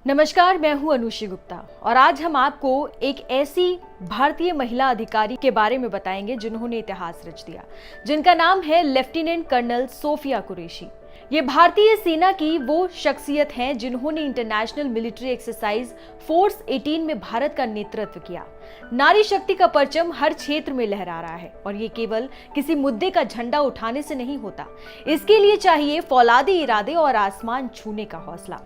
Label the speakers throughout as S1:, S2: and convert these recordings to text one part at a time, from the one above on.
S1: नमस्कार, मैं हूं अनुश्री गुप्ता और आज हम आपको एक ऐसी भारतीय महिला अधिकारी के बारे में बताएंगे जिन्होंने इतिहास रच दिया, जिनका नाम है लेफ्टिनेंट कर्नल सोफिया कुरैशी। ये भारतीय सेना की वो शख्सियत हैं जिन्होंने इंटरनेशनल मिलिट्री एक्सरसाइज फोर्स 18 में भारत का नेतृत्व किया। नारी शक्ति का परचम हर क्षेत्र में लहरा रहा है और ये केवल किसी मुद्दे का झंडा उठाने से नहीं होता। इसके लिए चाहिए फौलादी इरादे और आसमान छूने का हौसला।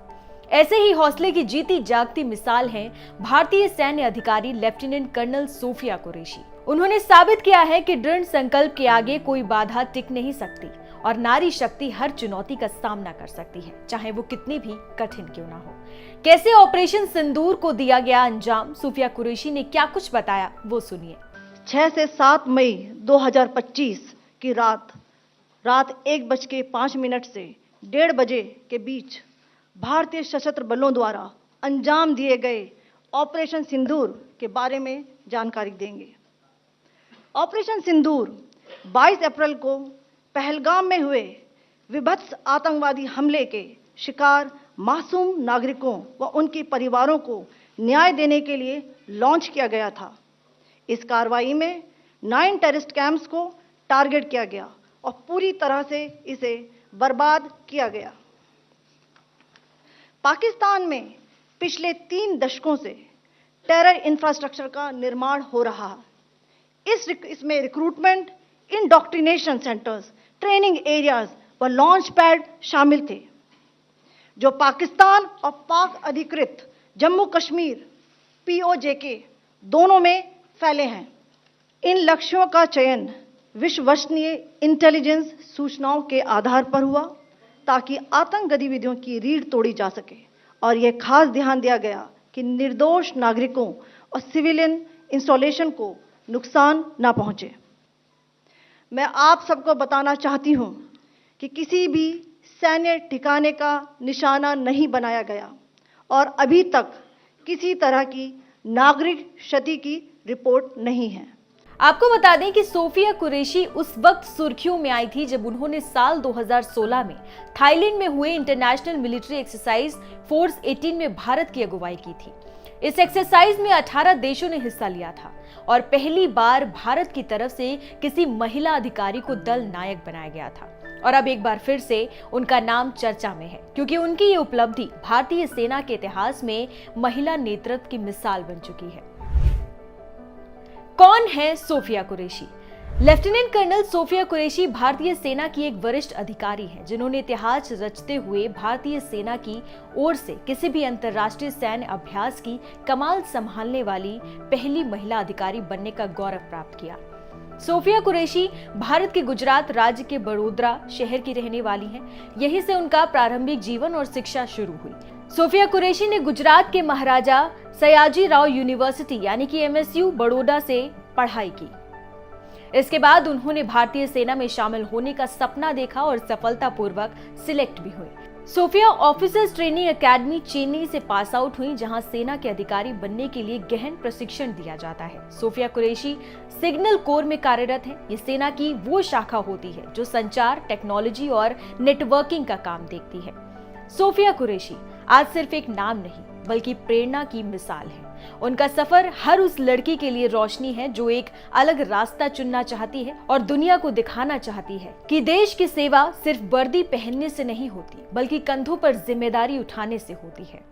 S1: ऐसे ही हौसले की जीती जागती मिसाल है भारतीय सैन्य अधिकारी लेफ्टिनेंट कर्नल सोफिया कुरैशी। उन्होंने साबित किया है कि दृढ़ संकल्प के आगे कोई बाधा टिक नहीं सकती और नारी शक्ति हर चुनौती का सामना कर सकती है, चाहे वो कितनी भी कठिन क्यों ना हो। कैसे ऑपरेशन सिंदूर को दिया गया अंजाम, सोफिया कुरैशी ने क्या कुछ बताया, वो सुनिए।
S2: 6 से 7 मई 2025 की रात 1:05 से 1:30 बजे के बीच भारतीय सशस्त्र बलों द्वारा अंजाम दिए गए ऑपरेशन सिंदूर के बारे में जानकारी देंगे। ऑपरेशन सिंदूर 22 अप्रैल को पहलगाम में हुए विभत्स आतंकवादी हमले के शिकार मासूम नागरिकों व उनके परिवारों को न्याय देने के लिए लॉन्च किया गया था। इस कार्रवाई में 9 टेररिस्ट कैंप्स को टारगेट किया गया और पूरी तरह से इसे बर्बाद किया गया। पाकिस्तान में पिछले 3 दशकों से टेरर इंफ्रास्ट्रक्चर का निर्माण हो रहा है। इसमें recruitment, indoctrination centres, training areas व लॉन्च पैड शामिल थे, जो पाकिस्तान और पाक अधिकृत जम्मू कश्मीर POJK दोनों में फैले हैं। इन लक्ष्यों का चयन विश्वसनीय इंटेलिजेंस सूचनाओं के आधार पर हुआ ताकि आतंक गतिविधियों की रीढ़ तोड़ी जा सके और यह खास ध्यान दिया गया कि निर्दोष नागरिकों और सिविलियन इंस्टॉलेशन को नुकसान ना पहुंचे। मैं आप सबको बताना चाहती हूं कि किसी भी सैन्य ठिकाने का निशाना नहीं बनाया गया और अभी तक किसी तरह की नागरिक क्षति की रिपोर्ट नहीं है।
S1: आपको बता दें कि सोफिया कुरैशी उस वक्त सुर्खियों में आई थी जब उन्होंने साल 2016 में थाईलैंड में हुए इंटरनेशनल मिलिट्री एक्सरसाइज फोर्स 18 में भारत की अगुवाई की थी। इस एक्सरसाइज में 18 देशों ने हिस्सा लिया था और पहली बार भारत की तरफ से किसी महिला अधिकारी को दल नायक बनाया गया था। और अब एक बार फिर से उनका नाम चर्चा में है क्योंकि उनकी ये उपलब्धि भारतीय सेना के इतिहास में महिला नेतृत्व की मिसाल बन चुकी है। कौन है सोफिया कुरैशी? लेफ्टिनेंट कर्नल सोफिया कुरैशी भारतीय सेना की एक वरिष्ठ अधिकारी हैं जिन्होंने इतिहास रचते हुए भारतीय सेना की ओर से किसी भी अंतर्राष्ट्रीय सैन्य अभ्यास की कमान संभालने वाली पहली महिला अधिकारी बनने का गौरव प्राप्त किया। सोफिया कुरैशी भारत के गुजरात राज्य के बड़ोदरा शहर की रहने वाली हैं। यहीं से उनका प्रारंभिक जीवन और शिक्षा शुरू हुई। सोफिया कुरैशी ने गुजरात के महाराजा सयाजी राव यूनिवर्सिटी यानी कि MSU बड़ौदा से पढ़ाई की। इसके बाद उन्होंने भारतीय सेना में शामिल होने का सपना देखा और सफलतापूर्वक सिलेक्ट भी हुई। Sofiya officers training academy Chennai से पास आउट हुई, जहां सेना के अधिकारी बनने के लिए गहन प्रशिक्षण दिया जाता है। सोफिया कुरैशी सिग्नल कोर में कार्यरत है। ये सेना की वो शाखा होती है जो संचार, टेक्नोलॉजी और नेटवर्किंग का काम देखती है। सोफिया कुरैशी आज सिर्फ एक नाम नहीं बल्कि प्रेरणा की मिसाल है। उनका सफर हर उस लड़की के लिए रोशनी है जो एक अलग रास्ता चुनना चाहती है और दुनिया को दिखाना चाहती है कि देश की सेवा सिर्फ वर्दी पहनने से नहीं होती बल्कि कंधों पर जिम्मेदारी उठाने से होती है।